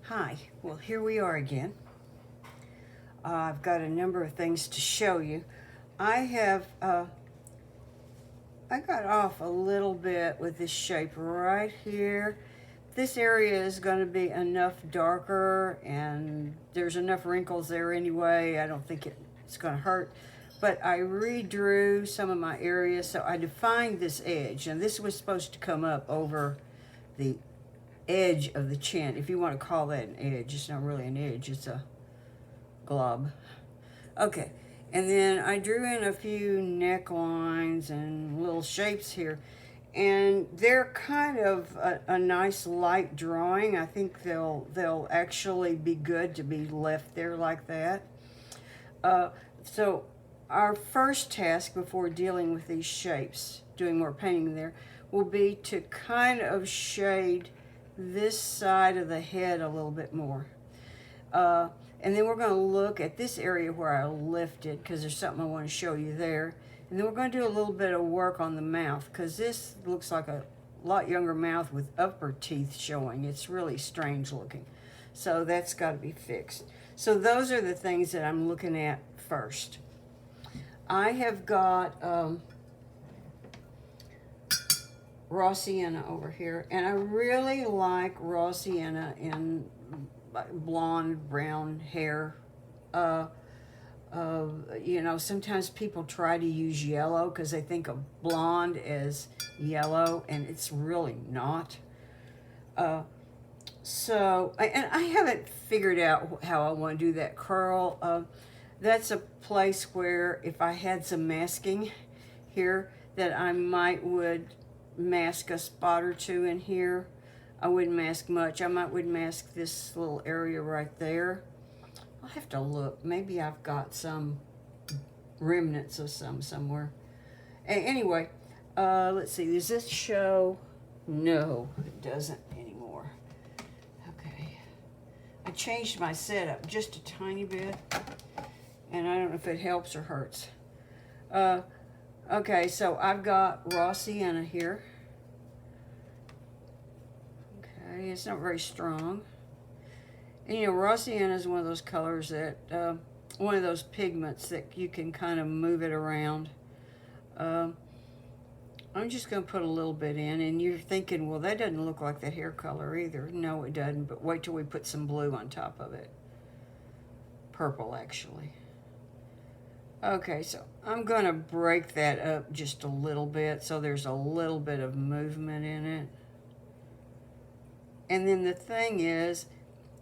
Hi, well here we are again. I've got a number of things to show you. I got off a little bit with this shape right here. This area is going to be enough darker and there's enough wrinkles there anyway. I don't think it's going to hurt. But I redrew some of my areas, so I defined this edge, and this was supposed to come up over the edge of the chin, if you want to call that an edge. It's not really an edge, it's a glob. Okay, and then I drew in a few necklines and little shapes here, and they're kind of a nice light drawing. I think they'll actually be good to be left there like that. So our first task before dealing with these shapes, doing more painting there, will be to kind of shade this side of the head a little bit more. And then we're going to look at this area where I lifted, because there's something I want to show you there. And then we're going to do a little bit of work on the mouth, because this looks like a lot younger mouth with upper teeth showing. It's really strange looking. So that's got to be fixed. So those are the things that I'm looking at first. I have got raw sienna over here, and I really like raw sienna in blonde brown hair. You know, sometimes people try to use yellow because they think of blonde as yellow, and it's really not. So I haven't figured out how I want to do that curl. That's a place where if I had some masking here, that I would mask a spot or two in here. I wouldn't mask much. I would mask this little area right there. I'll have to look. Maybe I've got some remnants of some somewhere. Anyway, let's see. Does this show? No, it doesn't anymore. Okay. I changed my setup just a tiny bit, and I don't know if it helps or hurts. Okay, so I've got raw sienna here. Okay, it's not very strong. And you know, raw sienna is one of those colors that, one of those pigments that you can kind of move it around. I'm just going to put a little bit in, and you're thinking, well, that doesn't look like that hair color either. No, it doesn't, but wait till we put some blue on top of it. Purple, actually. Okay, so I'm going to break that up just a little bit so there's a little bit of movement in it. And then the thing is,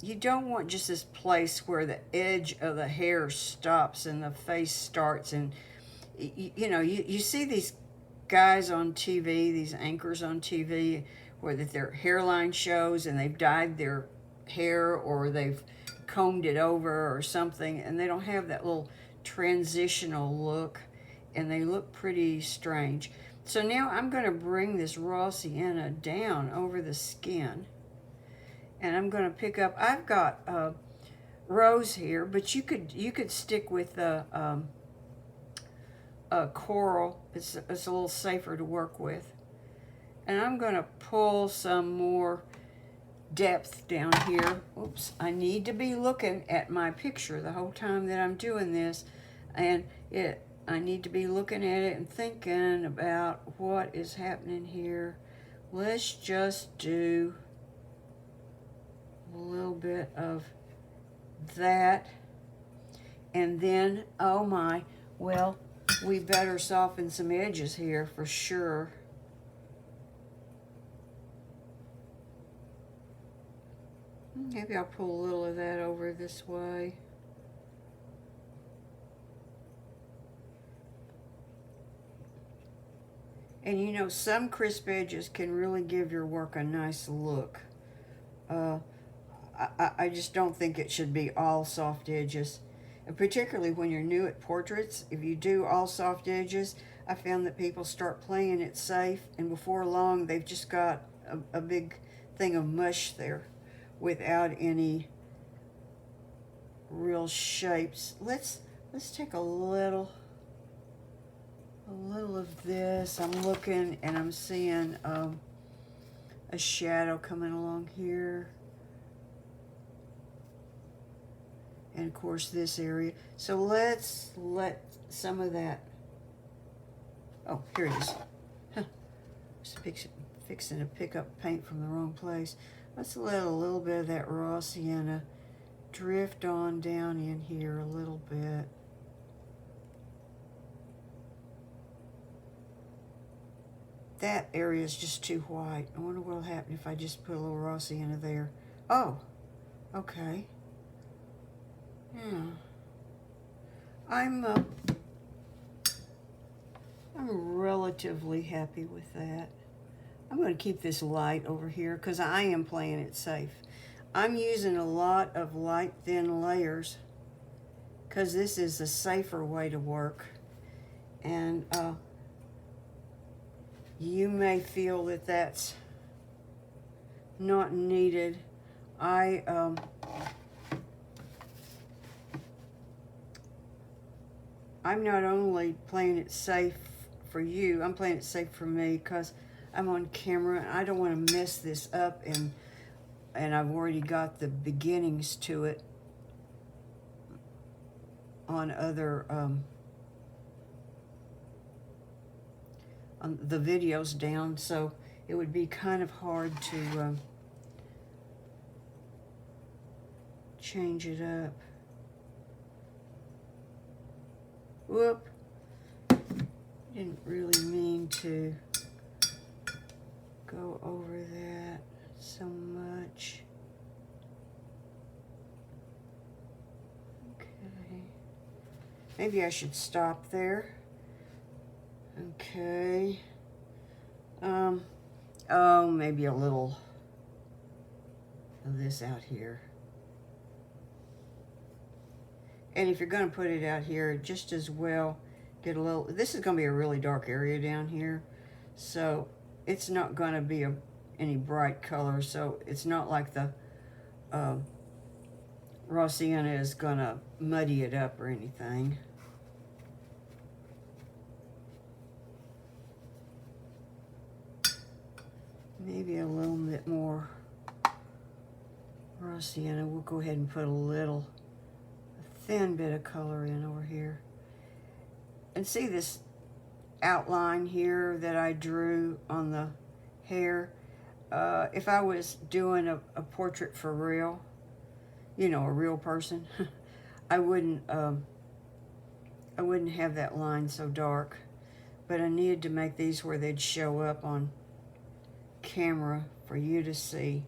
you don't want just this place where the edge of the hair stops and the face starts. And, you know, you see these guys on TV, these anchors on TV, where their hairline shows and they've dyed their hair or they've combed it over or something, and they don't have that little transitional look, and they look pretty strange. So now I'm going to bring this raw sienna down over the skin, and I'm going to pick up, I've got rose here, but you could stick with a coral. It's a little safer to work with. And I'm going to pull some more depth down here. Oops, I need to be looking at my picture the whole time that I'm doing this, and I need to be looking at it and thinking about what is happening here. Let's just do a little bit of that, and then, oh my, well, we better soften some edges here for sure. Maybe I'll pull a little of that over this way. And you know, some crisp edges can really give your work a nice look. I just don't think it should be all soft edges. And particularly when you're new at portraits, if you do all soft edges, I found that people start playing it safe, and before long they've just got a big thing of mush there without any real shapes. Let's take a little of this. I'm looking and I'm seeing a shadow coming along here. and of course this area. So let's let some of that, oh, here it is. Huh. Just fixing to pick up paint from the wrong place. Let's let a little bit of that raw sienna drift on down in here a little bit. That area is just too white. I wonder what'll happen if I just put a little raw sienna there. Oh, okay. Yeah. I'm relatively happy with that. I'm going to keep this light over here because I am playing it safe. I'm using a lot of light thin layers because this is a safer way to work. And you may feel that that's not needed. I'm not only playing it safe for you, I'm playing it safe for me because I'm on camera and I don't want to mess this up, and I've already got the beginnings to it on other on the videos down, so it would be kind of hard to change it up. Whoop. Didn't really mean to go over that so much. Okay. Maybe I should stop there. Okay. Oh, maybe a little of this out here. And if you're going to put it out here, just as well get a little, this is going to be a really dark area down here, so it's not going to be any bright color, so it's not like the raw sienna is going to muddy it up or anything. Maybe a little bit more raw sienna. We'll go ahead and put a thin bit of color in over here. And see this outline here that I drew on the hair? If I was doing a portrait for real, you know, a real person, I wouldn't have that line so dark. But I needed to make these where they'd show up on camera for you to see.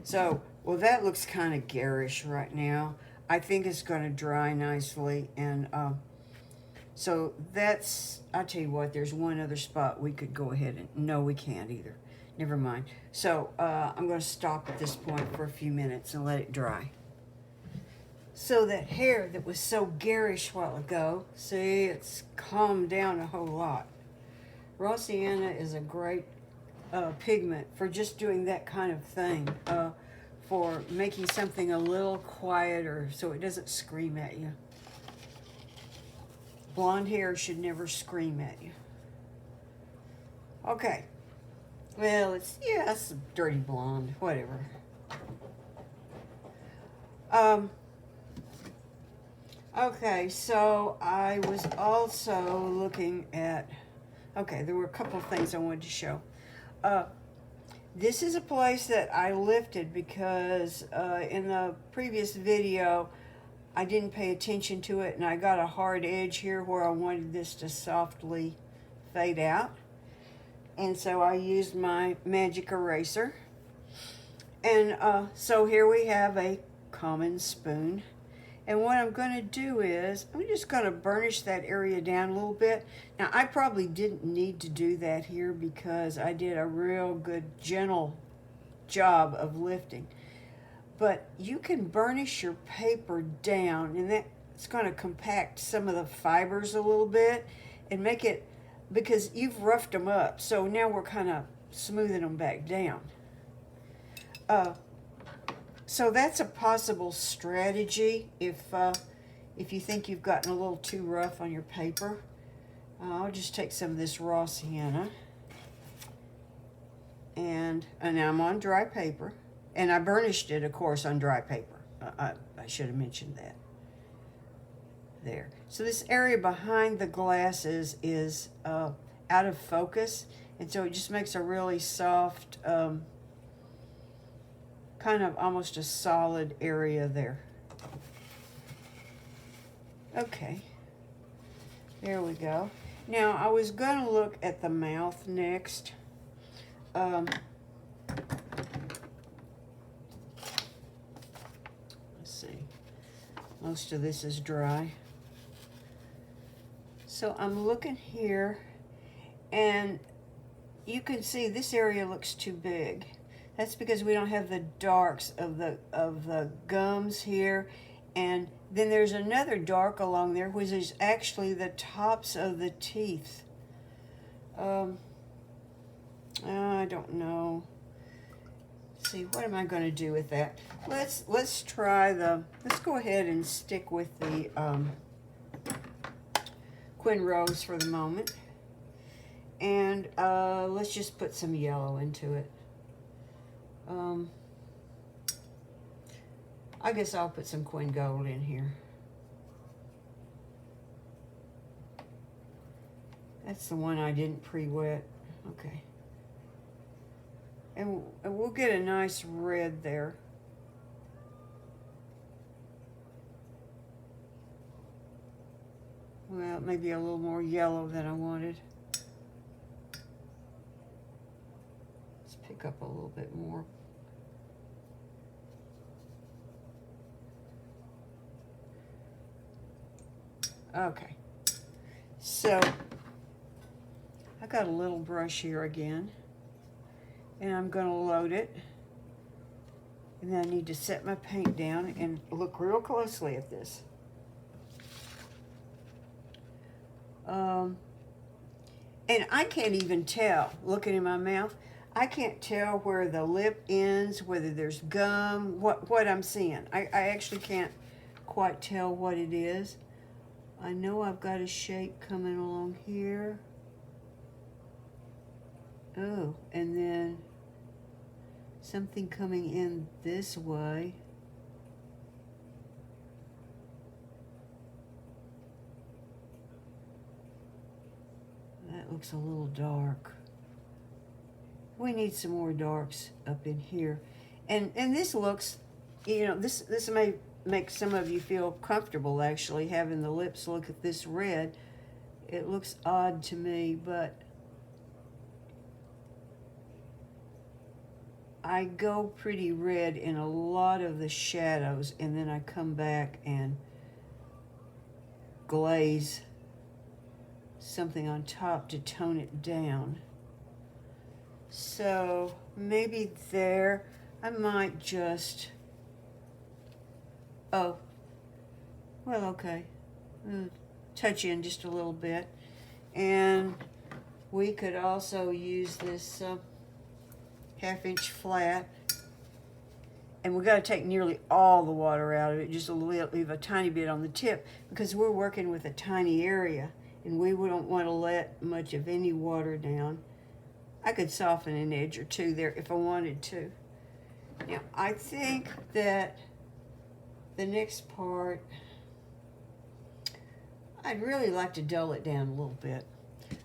So, well, that looks kind of garish right now. I think it's going to dry nicely, and so that's, I'll tell you what, there's one other spot we could go ahead and, no, we can't either. Never mind. So I'm going to stop at this point for a few minutes and let it dry. So that hair that was so garish a while ago, see, it's calmed down a whole lot. Raw sienna is a great pigment for just doing that kind of thing, for making something a little quieter so it doesn't scream at you. Blonde hair should never scream at you. Okay. Well, it's a dirty blonde, whatever. Okay, so I was also looking at, okay, there were a couple of things I wanted to show. This is a place that I lifted because in the previous video I didn't pay attention to it, and I got a hard edge here where I wanted this to softly fade out. And so I used my magic eraser. And so here we have a common spoon. And what I'm going to do is, I'm just going to burnish that area down a little bit. Now, I probably didn't need to do that here because I did a real good, gentle job of lifting. But you can burnish your paper down, and that's going to compact some of the fibers a little bit and make it, because you've roughed them up. So now we're kind of smoothing them back down. So that's a possible strategy if you think you've gotten a little too rough on your paper. I'll just take some of this raw sienna, and now I'm on dry paper, and I burnished it, of course, on dry paper. I should have mentioned that. There. So this area behind the glasses is out of focus, and so it just makes a really soft, kind of almost a solid area there. Okay, there we go. Now I was going to look at the mouth next. Let's see. Most of this is dry. So I'm looking here, and you can see this area looks too big. That's because we don't have the darks of the gums here, and then there's another dark along there, which is actually the tops of the teeth. I don't know. Let's see, what am I going to do with that? Let's go ahead and stick with the Quin Rose for the moment, and let's just put some yellow into it. I guess I'll put some Quin Gold in here. That's the one I didn't pre-wet. Okay. And we'll get a nice red there. Well, maybe a little more yellow than I wanted. Let's pick up a little bit more. Okay, so I got a little brush here again, and I'm going to load it, and then I need to set my paint down and look real closely at this. And I can't even tell, looking in my mouth, I can't tell where the lip ends, whether there's gum, what I'm seeing. I actually can't quite tell what it is. I know I've got a shape coming along here. Oh, and then something coming in this way. That looks a little dark. We need some more darks up in here. And this looks, you know, this may make some of you feel comfortable actually having the lips look at this red. It looks odd to me, but I go pretty red in a lot of the shadows, and then I come back and glaze something on top to tone it down. So maybe there, I might just, oh, well, okay, touch in just a little bit. And we could also use this 1/2 inch flat, and we got to take nearly all the water out of it, just leave a tiny bit on the tip, because we're working with a tiny area, and we wouldn't want to let much of any water down. I could soften an edge or two there if I wanted to. Now, I think that the next part, I'd really like to dull it down a little bit.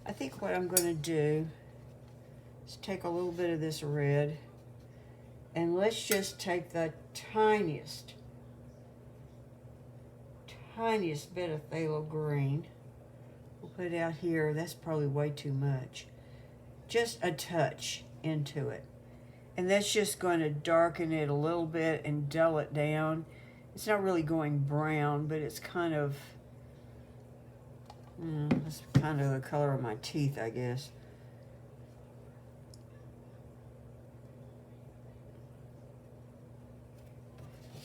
I think what I'm going to do is take a little bit of this red, and let's just take the tiniest bit of phthalo green. We'll put it out here. That's probably way too much. Just a touch into it. And that's just going to darken it a little bit and dull it down. It's not really going brown, but it's kind of, that's kind of the color of my teeth, I guess.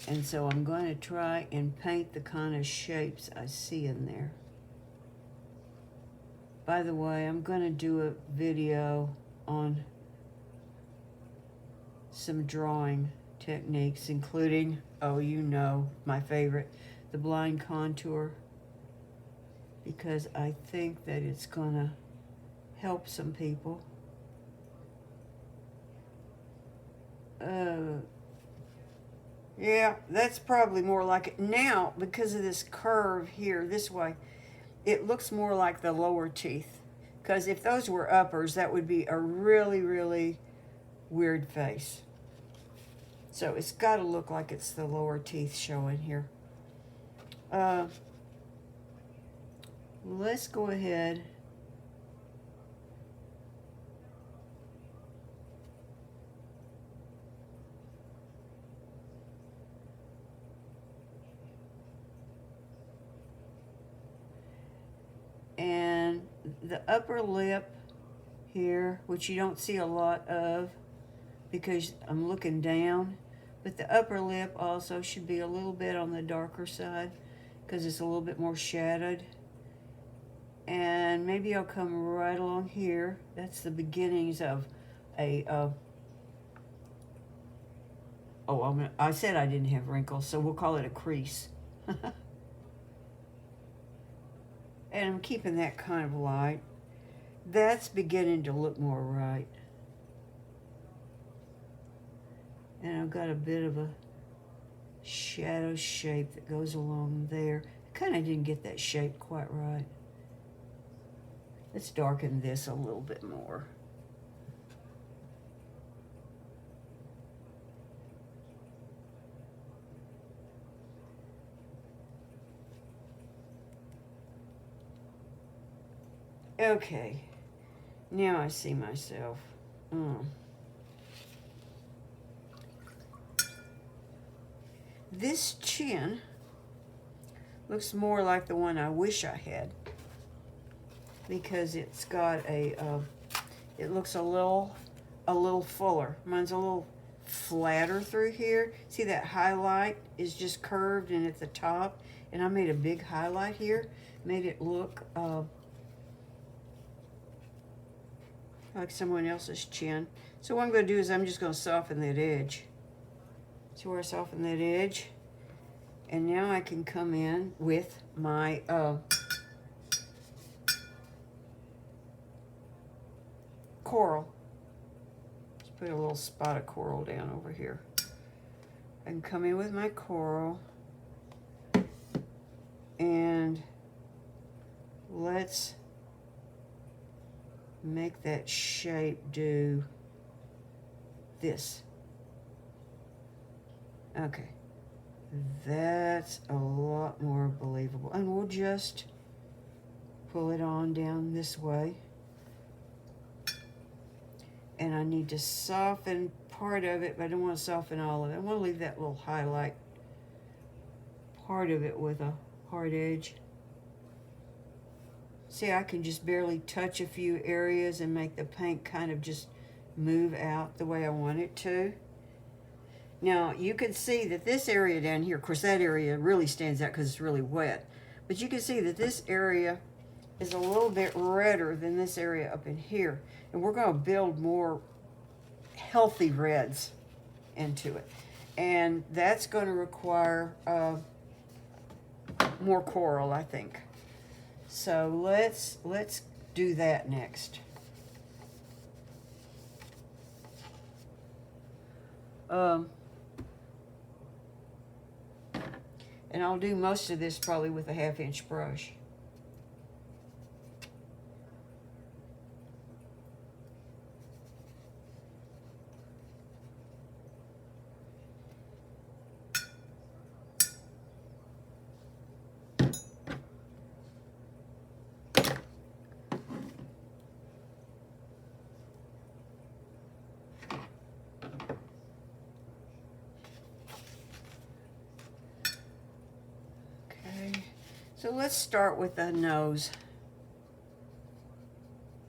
And so I'm going to try and paint the kind of shapes I see in there. By the way, I'm going to do a video on some drawing techniques, including, oh, you know, my favorite, the blind contour, because I think that it's going to help some people. Yeah, that's probably more like it. Now, because of this curve here, this way, it looks more like the lower teeth. Because if those were uppers, that would be a really, really weird face. So it's got to look like it's the lower teeth showing here. Let's go ahead. And the upper lip here, which you don't see a lot of because I'm looking down, but the upper lip also should be a little bit on the darker side because it's a little bit more shadowed. And maybe I'll come right along here. That's the beginnings of a I said I didn't have wrinkles, so we'll call it a crease. And I'm keeping that kind of light. That's beginning to look more right. And I've got a bit of a shadow shape that goes along there. I kind of didn't get that shape quite right. Let's darken this a little bit more. Okay, now I see myself. This chin looks more like the one I wish I had because it's got a, it looks a little fuller. Mine's a little flatter through here. See that highlight is just curved and at the top, and I made a big highlight here, made it look like someone else's chin. So what I'm going to do is I'm just going to soften that edge. See where I soften that edge? And now I can come in with my coral. Just put a little spot of coral down over here. I can come in with my coral and let's make that shape do this. Okay, that's a lot more believable. And we'll just pull it on down this way. And I need to soften part of it, but I don't want to soften all of it. I want to leave that little highlight part of it with a hard edge. See, I can just barely touch a few areas and make the paint kind of just move out the way I want it to. Now, you can see that this area down here, of course, that area really stands out because it's really wet. But you can see that this area is a little bit redder than this area up in here. And we're going to build more healthy reds into it. And that's going to require more coral, I think. So let's do that next. And I'll do most of this probably with a 1/2-inch brush. So let's start with the nose.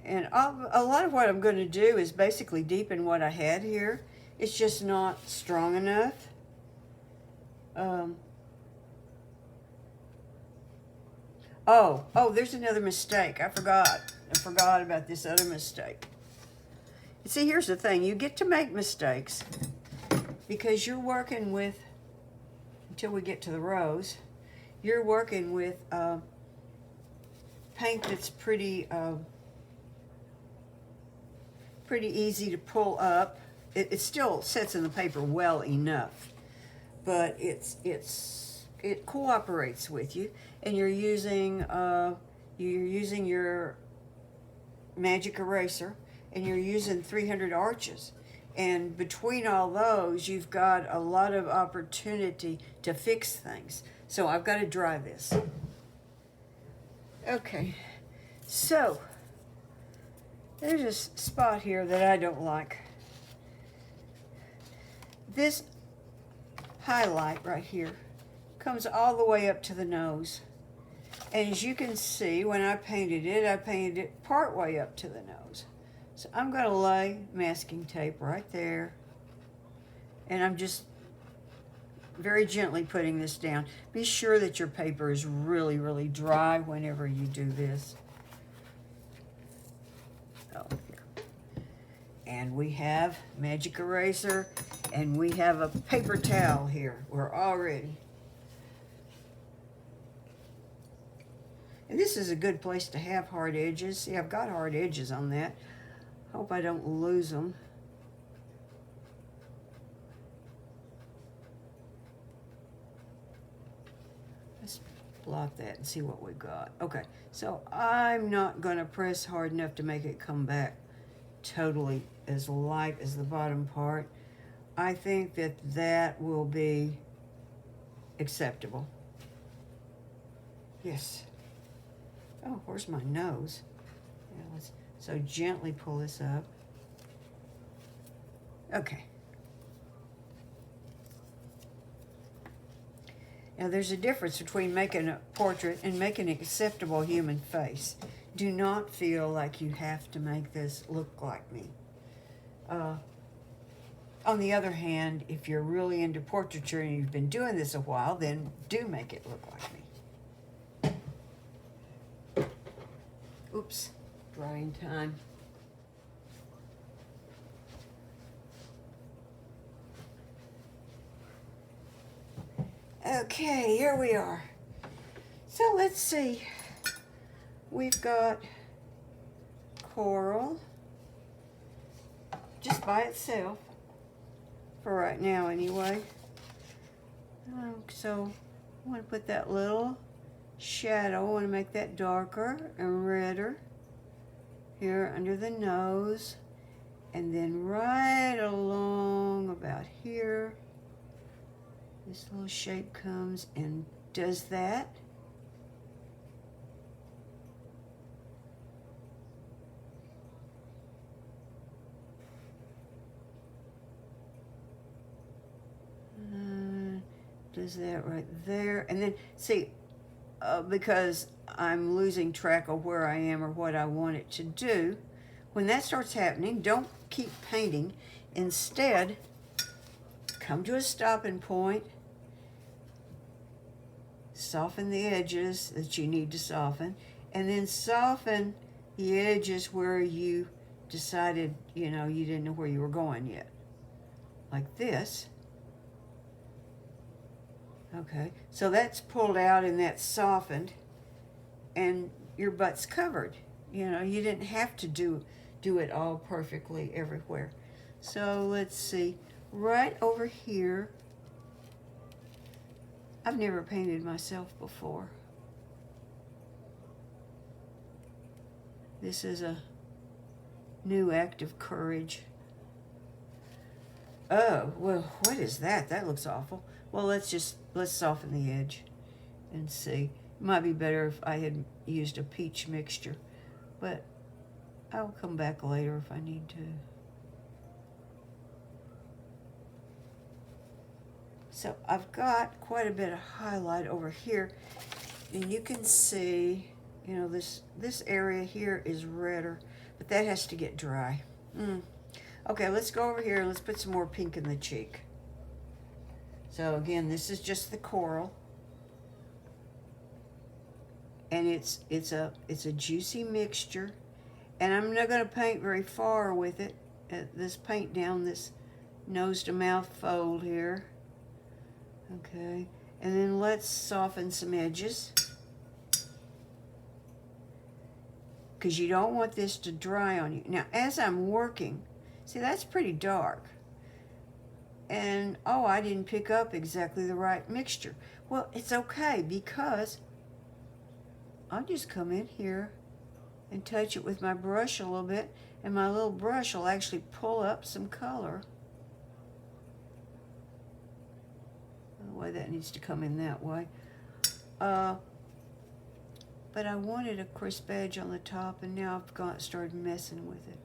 And a lot of what I'm going to do is basically deepen what I had here. It's just not strong enough. There's another mistake. I forgot about this other mistake. See, here's the thing. You get to make mistakes because you're working with, until we get to the rose, you're working with paint that's pretty easy to pull up. It still sets in the paper well enough. but it cooperates with you, and you're using your magic eraser, and you're using 300 arches, and between all those you've got a lot of opportunity to fix things. So I've got to dry this. Okay, so there's a spot here that I don't like. This highlight right here comes all the way up to the nose. And as you can see, when I painted it part way up to the nose. So I'm going to lay masking tape right there. And I'm just very gently putting this down. Be sure that your paper is really, really dry whenever you do this. Oh, here. And we have magic eraser, and we have a paper towel here. We're all ready. And this is a good place to have hard edges. See, I've got hard edges on that. Hope I don't lose them. Let's blot that and see what we've got. Okay, so I'm not going to press hard enough to make it come back totally as light as the bottom part. I think that that will be acceptable. Yes. Oh, where's my nose? Yeah, so gently pull this up. Okay. Now there's a difference between making a portrait and making an acceptable human face. Do not feel like you have to make this look like me. On the other hand, if you're really into portraiture and you've been doing this a while, then do make it look like me. Oops, drying time. Okay, here we are. So let's see. We've got coral just by itself, for right now anyway. So I want to put that little shadow. I want to make that darker and redder here under the nose, and then right along about here this little shape comes and does that. Does that right there, and then see, because I'm losing track of where I am or what I want it to do, when that starts happening, don't keep painting. Instead, come to a stopping point, soften the edges that you need to soften, and then soften the edges where you decided, you didn't know where you were going yet. Like this. Okay, so that's pulled out and that's softened, and your butt's covered. You didn't have to do it all perfectly everywhere. So let's see, right over here, I've never painted myself before. This is a new act of courage. Oh, well, what is that? That looks awful. Well, let's soften the edge and see. It might be better if I had used a peach mixture, but I'll come back later if I need to. So I've got quite a bit of highlight over here, and you can see, this area here is redder, but that has to get dry. Okay, let's go over here and let's put some more pink in the cheek. So again, this is just the coral, and it's a juicy mixture, and I'm not going to paint very far with it. This paint down this nose to mouth fold here. Okay, and then let's soften some edges, because you don't want this to dry on you. Now, as I'm working, see, that's pretty dark. And oh, I didn't pick up exactly the right mixture. Well, it's okay, because I'll just come in here and touch it with my brush a little bit, and my little brush will actually pull up some color. The way that needs to come in that way. But I wanted a crisp edge on the top, and now I've started messing with it.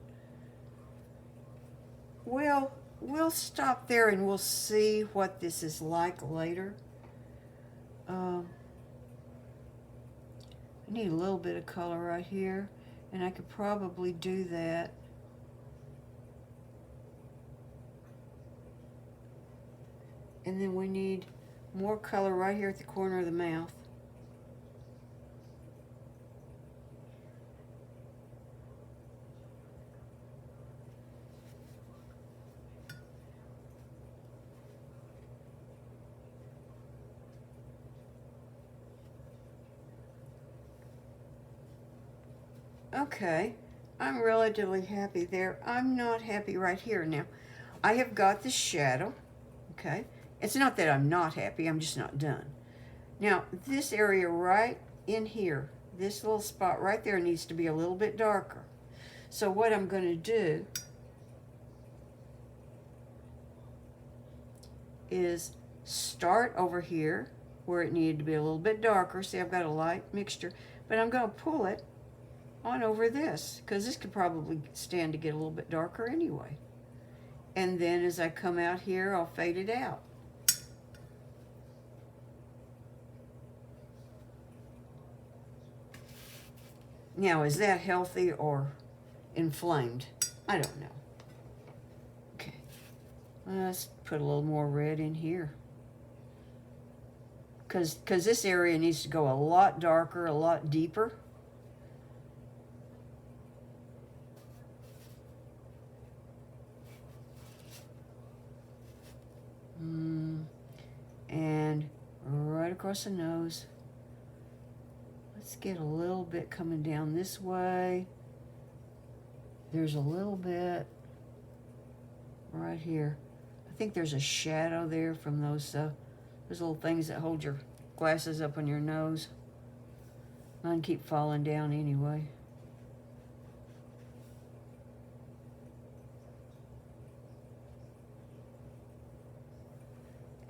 Well, we'll stop there and we'll see what this is like later. I need a little bit of color right here, and I could probably do that. And then we need more color right here at the corner of the mouth. Okay, I'm relatively happy there. I'm not happy right here. Now, I have got the shadow, okay? It's not that I'm not happy, I'm just not done. Now, this area right in here, this little spot right there needs to be a little bit darker. So what I'm going to do is start over here where it needed to be a little bit darker. See, I've got a light mixture, but I'm going to pull it on over this, because this could probably stand to get a little bit darker anyway. And then as I come out here, I'll fade it out. Now, is that healthy or inflamed? I don't know. Okay, let's put a little more red in here, because this area needs to go a lot darker, a lot deeper. And right across the nose. Let's get a little bit coming down this way. There's a little bit right here. I think there's a shadow there from those little things that hold your glasses up on your nose. Mine keep falling down anyway.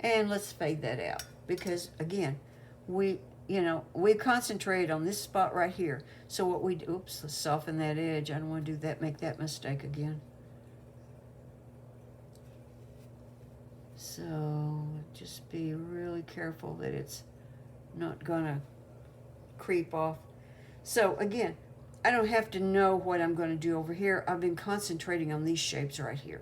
And let's fade that out, because again, we concentrate on this spot right here. So what we do, oops, let's soften that edge. I don't want to do that, make that mistake again. So just be really careful that it's not gonna creep off. So again, I don't have to know what I'm going to do over here. I've been concentrating on these shapes right here.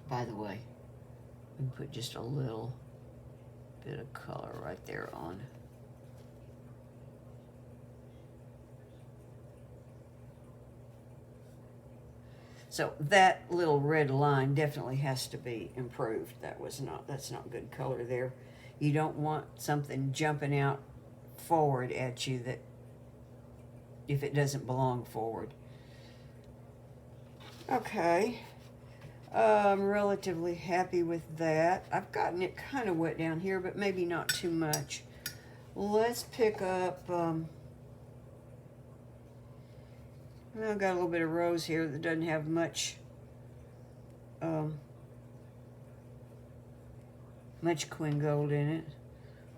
By the way, we can put just a little bit of color right there on. So that little red line definitely has to be improved. That's not good color there. You don't want something jumping out forward at you that if it doesn't belong forward. Okay. I'm relatively happy with that. I've gotten it kind of wet down here, but maybe not too much. Let's pick up, I've got a little bit of rose here that doesn't have much, much Queen Gold in it.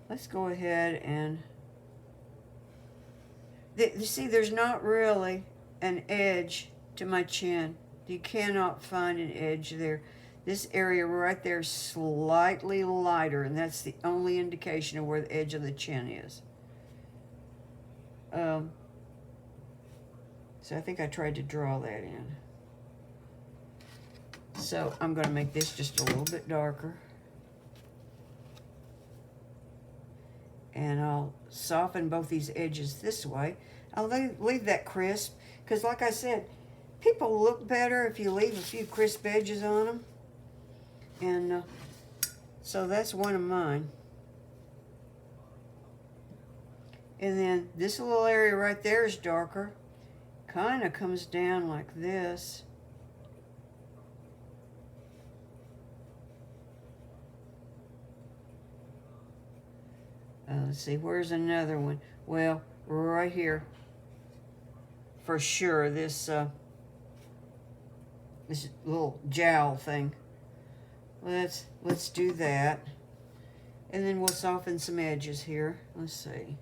Let's go ahead and, you see, there's not really an edge to my chin. You cannot find an edge there. This area right there is slightly lighter, and that's the only indication of where the edge of the chin is. So I think I tried to draw that in. So I'm going to make this just a little bit darker. And I'll soften both these edges this way. I'll leave that crisp, because like I said, people look better if you leave a few crisp edges on them. And so that's one of mine. And then this little area right there is darker. Kind of comes down like this. Let's see, where's another one? Well, right here. For sure, this little jowl thing. Let's do that. And then we'll soften some edges here. Let's see.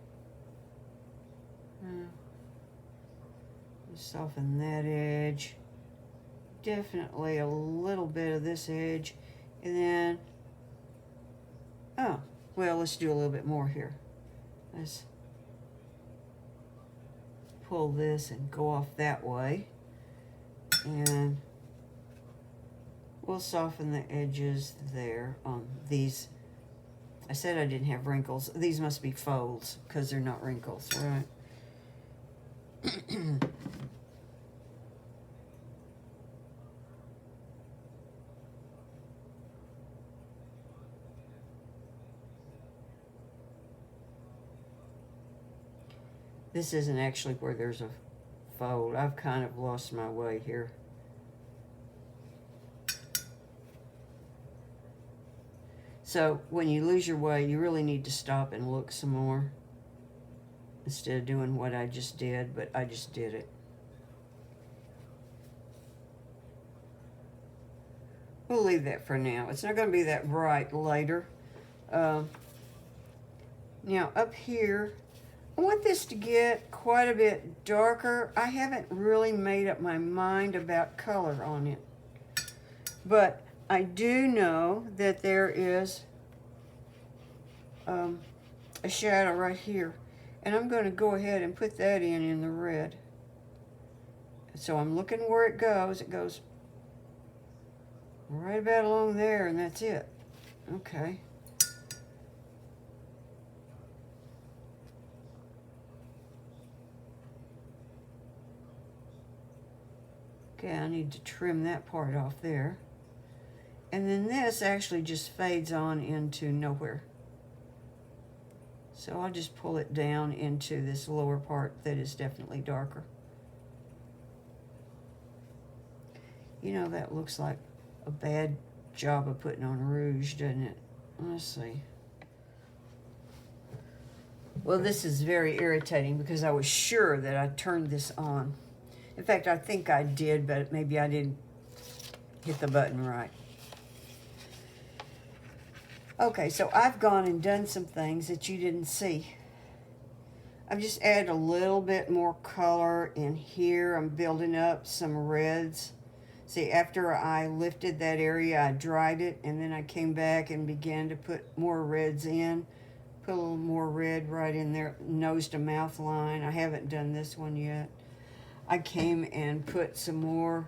Soften that edge. Definitely a little bit of this edge. And then, oh, well, let's do a little bit more here. Let's pull this and go off that way. And we'll soften the edges there on these. I said I didn't have wrinkles. These must be folds because they're not wrinkles, right? This isn't actually where there's a fold. I've kind of lost my way here. So when you lose your way, you really need to stop and look some more instead of doing what I just did, but I just did it. We'll leave that for now. It's not going to be that bright later. Now up here, I want this to get quite a bit darker. I haven't really made up my mind about color on it. But I do know that there is a shadow right here. And I'm going to go ahead and put that in the red. So I'm looking where it goes. It goes right about along there, and that's it. Okay. Okay, I need to trim that part off there. And then this actually just fades on into nowhere. So I'll just pull it down into this lower part that is definitely darker. You know, that looks like a bad job of putting on rouge, doesn't it? Let's see. Well, this is very irritating because I was sure that I turned this on. In fact, I think I did, but maybe I didn't hit the button right. Okay, so I've gone and done some things that you didn't see. I've just added a little bit more color in here. I'm building up some reds. See, after I lifted that area, I dried it, and then I came back and began to put more reds in. Put a little more red right in there, nose to mouth line. I haven't done this one yet. I came and put some more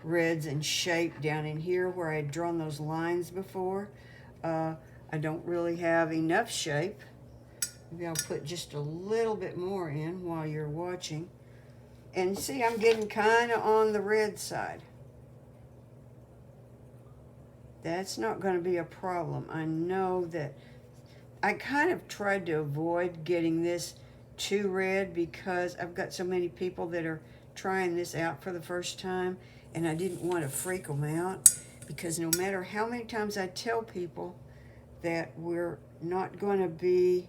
reds and shape down in here where I had drawn those lines before. I don't really have enough shape. Maybe I'll put just a little bit more in while you're watching. And see, I'm getting kind of on the red side. That's not going to be a problem. I know that I kind of tried to avoid getting this too red because I've got so many people that are trying this out for the first time, and I didn't want to freak them out because no matter how many times I tell people that we're not going to be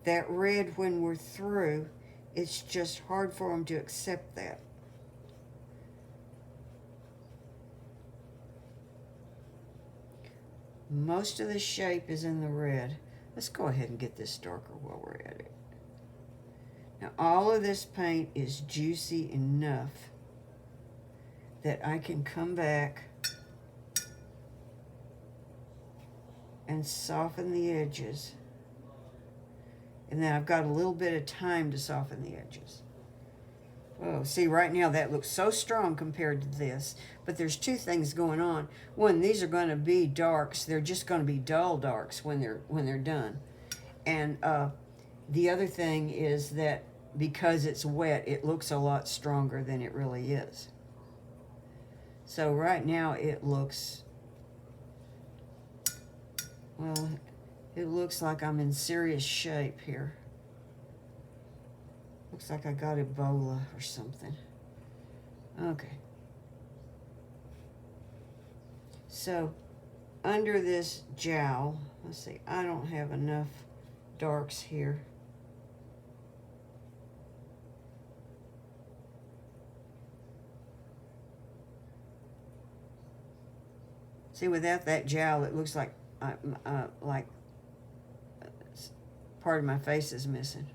that red when we're through, it's just hard for them to accept that. Most of the shape is in the red. Let's go ahead and get this darker while we're at it. Now all of this paint is juicy enough that I can come back and soften the edges. And then I've got a little bit of time to soften the edges. Oh, see, right now that looks so strong compared to this. But there's two things going on. One, these are going to be darks. They're just going to be dull darks when they're done. And the other thing is that because it's wet, it looks a lot stronger than it really is. So right now it looks, well, it looks like I'm in serious shape here. Looks like I got Ebola or something. Okay. So under this jowl, let's see, I don't have enough darks here. See, without that jowl, it looks like part of my face is missing.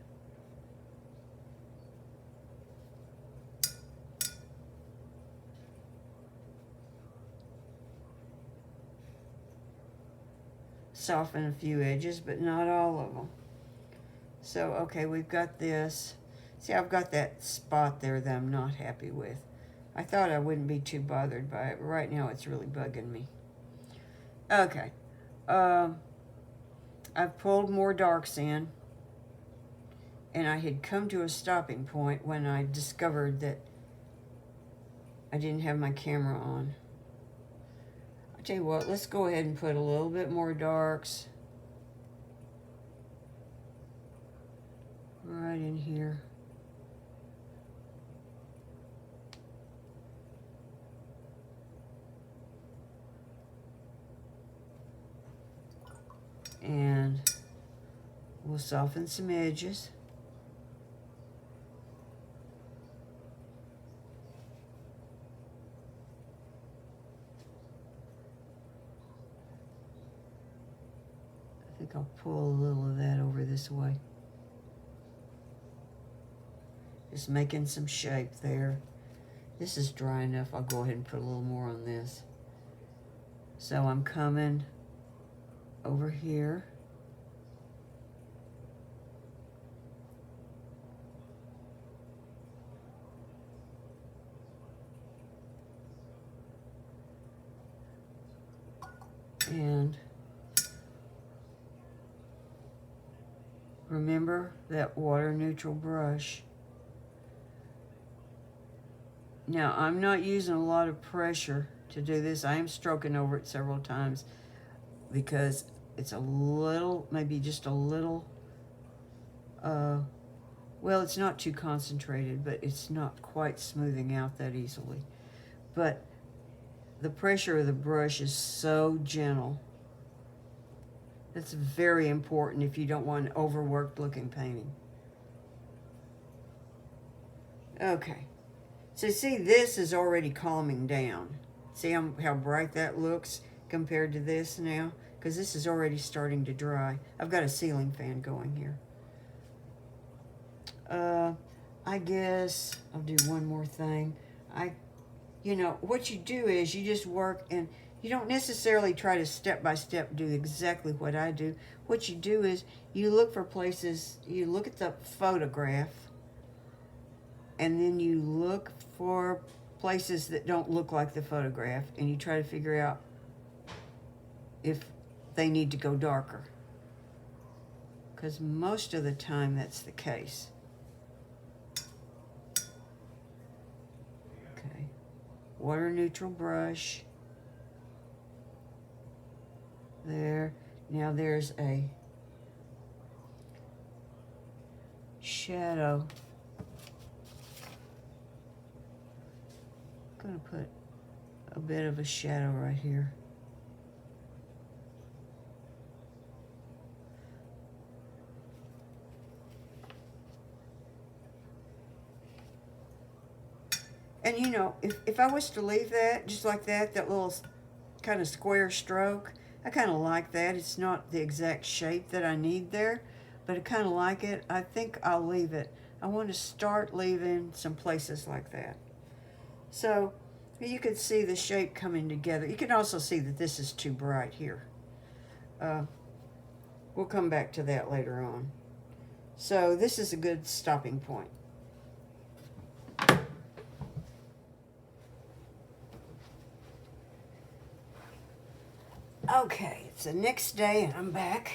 Soften a few edges, but not all of them. So, okay, we've got this. See, I've got that spot there that I'm not happy with. I thought I wouldn't be too bothered by it, but right now it's really bugging me. Okay. I've pulled more darks in, and I had come to a stopping point when I discovered that I didn't have my camera on. I'll tell you what, let's go ahead and put a little bit more darks right in here. And we'll soften some edges. I think I'll pull a little of that over this way. Just making some shape there. This is dry enough. I'll go ahead and put a little more on this. So I'm coming over here. And remember that water neutral brush. Now, I'm not using a lot of pressure to do this. I am stroking over it several times because it's a little, maybe just a little, well, it's not too concentrated, but it's not quite smoothing out that easily. But the pressure of the brush is so gentle. That's very important if you don't want an overworked looking painting. Okay. So see, this is already calming down. See how bright that looks compared to this now? Because this is already starting to dry. I've got a ceiling fan going here. I guess I'll do one more thing. You know, what you do is you just work, and you don't necessarily try to step by step do exactly what I do. What you do is you look for places, you look at the photograph, and then you look for places that don't look like the photograph, and you try to figure out if they need to go darker. Because most of the time that's the case. Okay, water neutral brush. There. Now there's a shadow. I'm going to put a bit of a shadow right here. And you know, if I was to leave that just like that, that little kind of square stroke, I kind of like that. It's not the exact shape that I need there, but I kind of like it. I think I'll leave it. I want to start leaving some places like that. So you can see the shape coming together. You can also see that this is too bright here. We'll come back to that later on. So this is a good stopping point. Okay, it's the next day and I'm back.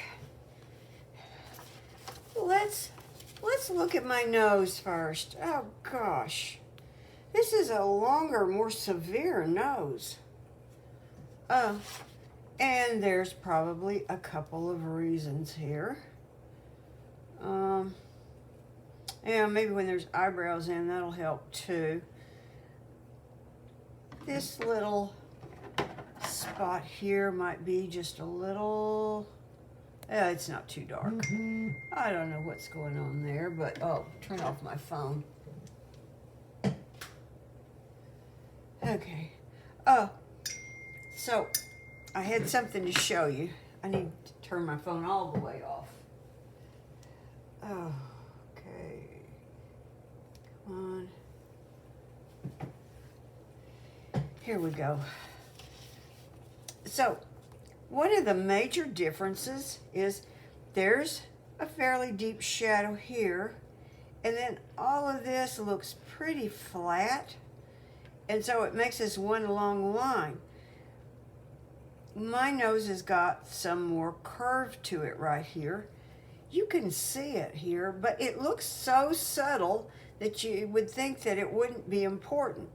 Let's look at my nose first. Oh gosh. This is a longer, more severe nose. And there's probably a couple of reasons here. Yeah, maybe when there's eyebrows in, that'll help too. This little spot here might be just a little It's not too dark. I don't know what's going on there, but oh, turn off my phone. Okay. Oh, so I had something to show you. I need to turn my phone all the way off. Oh, okay. Come on. Here we go. So, one of the major differences is there's a fairly deep shadow here, and then all of this looks pretty flat, and so it makes this one long line. My nose has got some more curve to it right here. You can see it here, but it looks so subtle that you would think that it wouldn't be important.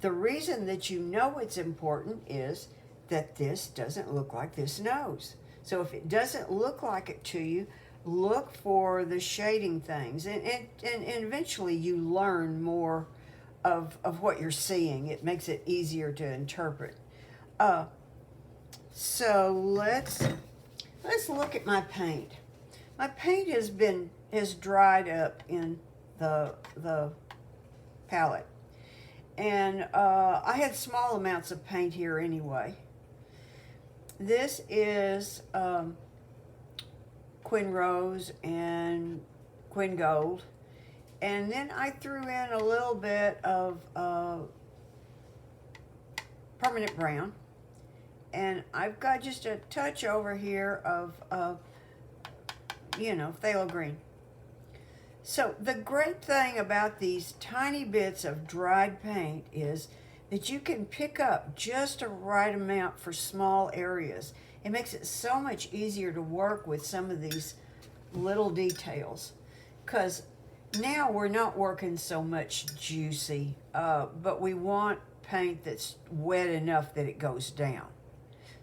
The reason that you know it's important is that this doesn't look like this nose. So if it doesn't look like it to you, look for the shading things, and eventually you learn more of what you're seeing. It makes it easier to interpret. So let's look at my paint. My paint has dried up in the palette, and I had small amounts of paint here anyway. This is Quin Rose and Quin Gold, and then I threw in a little bit of permanent brown, and I've got just a touch over here of phthalo green. So the great thing about these tiny bits of dried paint is that you can pick up just a right amount for small areas. It makes it so much easier to work with some of these little details, because now we're not working so much juicy, but we want paint that's wet enough that it goes down.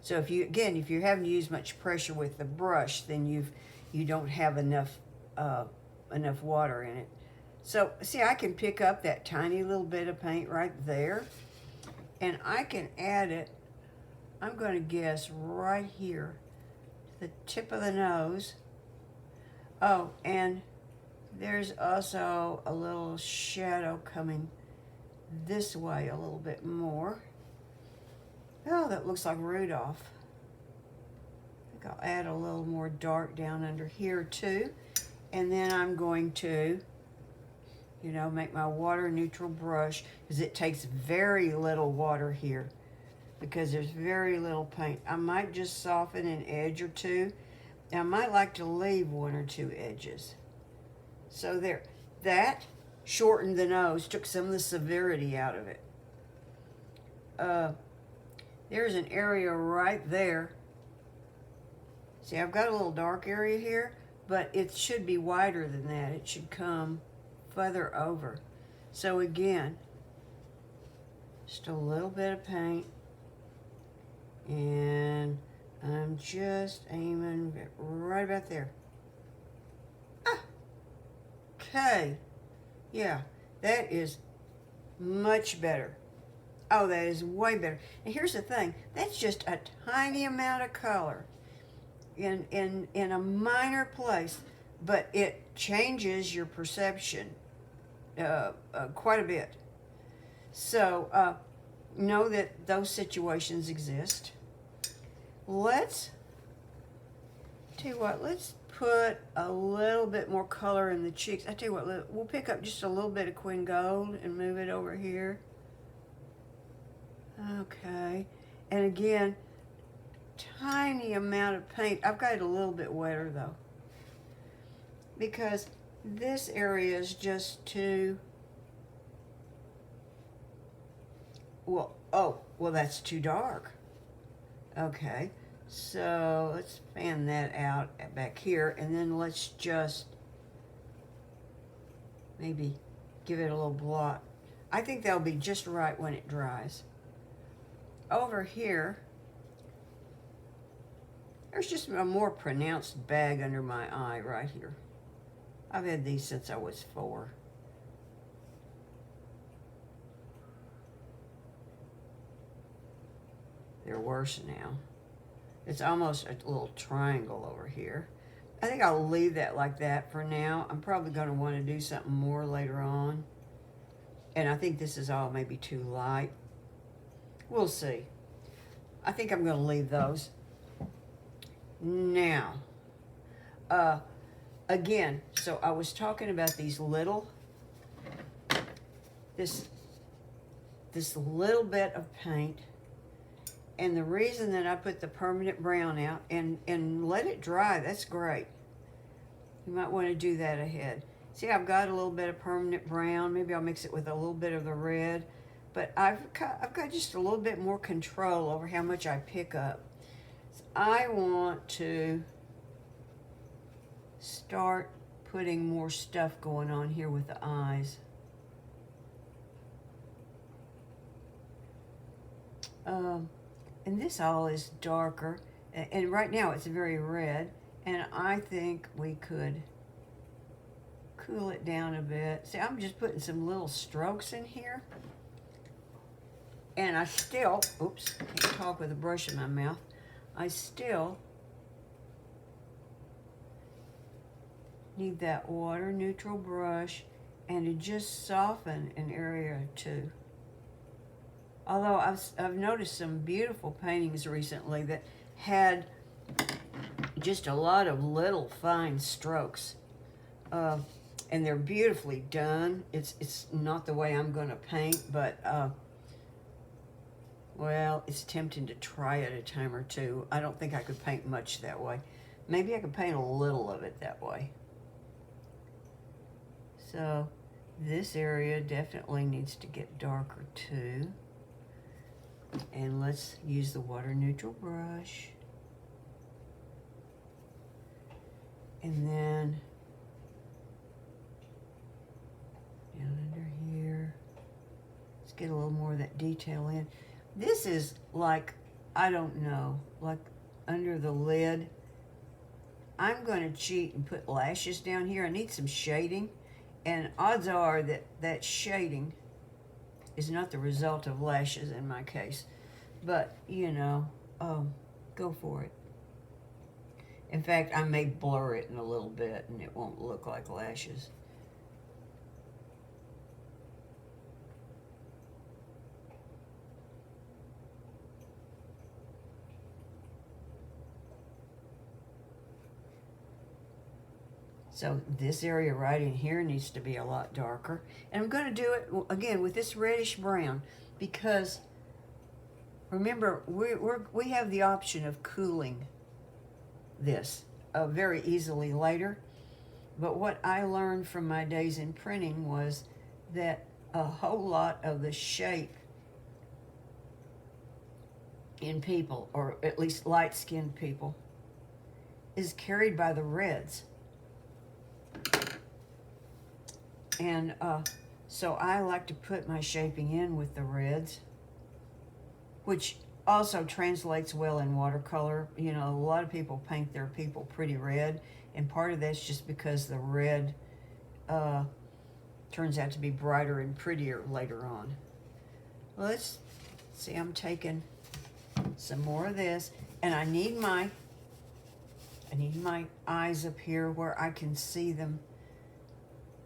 So if you're having to use much pressure with the brush, then you don't have enough water in it. So see, I can pick up that tiny little bit of paint right there, and I can add it, I'm going to guess right here, to the tip of the nose. Oh, and there's also a little shadow coming this way a little bit more. Oh, that looks like Rudolph. I think I'll add a little more dark down under here too. And then I'm going to, make my water neutral brush, because it takes very little water here, because there's very little paint. I might just soften an edge or two. I might like to leave one or two edges. So there, that shortened the nose, took some of the severity out of it. There's an area right there. See, I've got a little dark area here, but it should be wider than that. It should come further over. So again, just a little bit of paint, and I'm just aiming right about there. Okay, yeah, that is much better. Oh, that is way better. And here's the thing, that's just a tiny amount of color in a minor place, but it changes your perception quite a bit. So know that those situations exist. Let's put a little bit more color in the cheeks. I tell you what, we'll pick up just a little bit of Quin Gold and move it over here. Okay, and again, tiny amount of paint. I've got it a little bit wetter though, because this area is just too, well, that's too dark. Okay, so let's fan that out back here, and then let's just maybe give it a little blot. I think that'll be just right when it dries. Over here, there's just a more pronounced bag under my eye right here. I've had these since I was 4. They're worse now. It's almost a little triangle over here. I think I'll leave that like that for now. I'm probably going to want to do something more later on. And I think this is all maybe too light. We'll see. I think I'm going to leave those. Now, again, so I was talking about these little, this little bit of paint. And the reason that I put the permanent brown out and let it dry, that's great. You might want to do that ahead. See, I've got a little bit of permanent brown. Maybe I'll mix it with a little bit of the red. But I've got just a little bit more control over how much I pick up. So I want to start putting more stuff going on here with the eyes. And this all is darker, and right now it's very red, and I think we could cool it down a bit. See, I'm just putting some little strokes in here, and I still, oops, can't talk with a brush in my mouth, I still need that water neutral brush and to just soften an area or two. Although I've noticed some beautiful paintings recently that had just a lot of little fine strokes, and they're beautifully done. It's not the way I'm going to paint, but well, it's tempting to try it a time or two. I don't think I could paint much that way. Maybe I could paint a little of it that way. So this area definitely needs to get darker too. And let's use the water neutral brush. And then down under here. Let's get a little more of that detail in. This is like, I don't know, like under the lid. I'm going to cheat and put lashes down here. I need some shading. And odds are that that shading is not the result of lashes in my case. But, you know, go for it. In fact, I may blur it in a little bit and it won't look like lashes. So this area right in here needs to be a lot darker. And I'm going to do it, again, with this reddish brown because, remember, we have the option of cooling this very easily later. But what I learned from my days in printing was that a whole lot of the shape in people, or at least light-skinned people, is carried by the reds. And so I like to put my shaping in with the reds, which also translates well in watercolor. You know, a lot of people paint their people pretty red, and part of that's just because the red turns out to be brighter and prettier later on. Let's see, I'm taking some more of this, and I need my eyes up here where I can see them,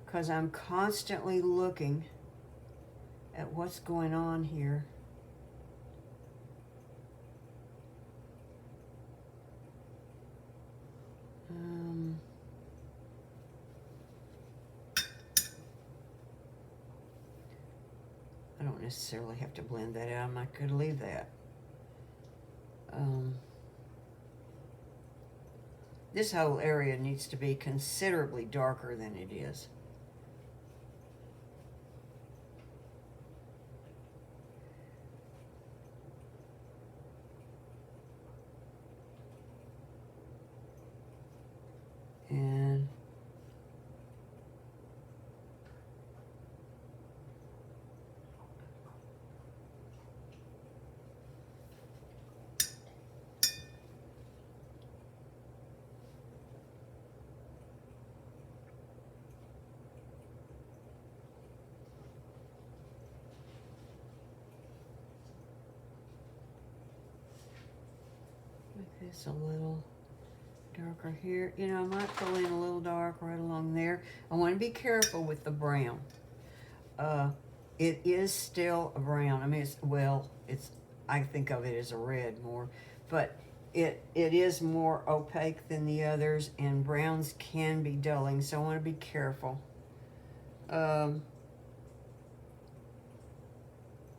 because I'm constantly looking at what's going on here. I don't necessarily have to blend that out. I could leave that. This whole area needs to be considerably darker than it is. And Just a little darker here. You know, I might pull in a little dark right along there. I want to be careful with the brown. It is still a brown. I mean, I think of it as a red more, but it is more opaque than the others, and browns can be dulling, so I want to be careful.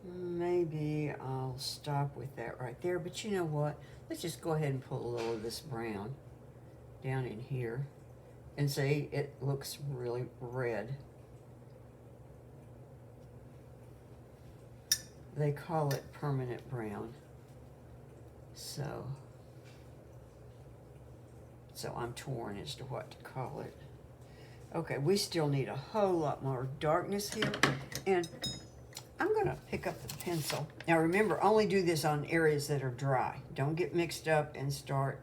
Maybe I'll stop with that right there, but you know what? Let's just go ahead and pull a little of this brown down in here, and see, it looks really red. They call it permanent brown. So I'm torn as to what to call it. Okay, we still need a whole lot more darkness here. And I'm gonna pick up the pencil. Now remember, only do this on areas that are dry. Don't get mixed up and start.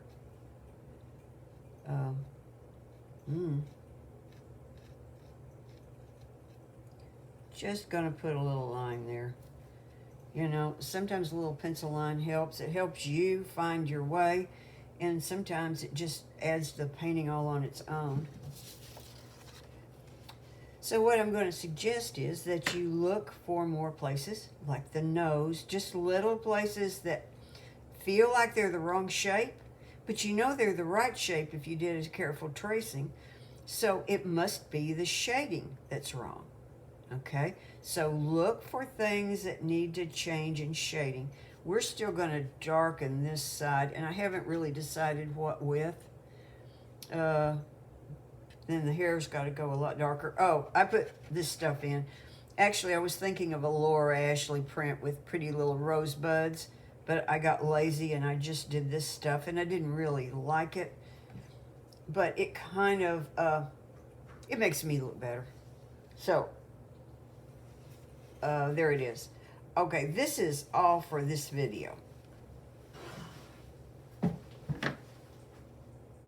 Just gonna put a little line there. You know, sometimes a little pencil line helps. It helps you find your way, and sometimes it just adds the painting all on its own. So what I'm going to suggest is that you look for more places, like the nose, just little places that feel like they're the wrong shape, but you know they're the right shape if you did a careful tracing. So it must be the shading that's wrong. Okay, so look for things that need to change in shading. We're still going to darken this side, and I haven't really decided what with. Then the hair's got to go a lot darker. Oh, I put this stuff in. Actually, I was thinking of a Laura Ashley print with pretty little rosebuds, but I got lazy and I just did this stuff, and I didn't really like it. But it kind of, it makes me look better. So, there it is. Okay, this is all for this video.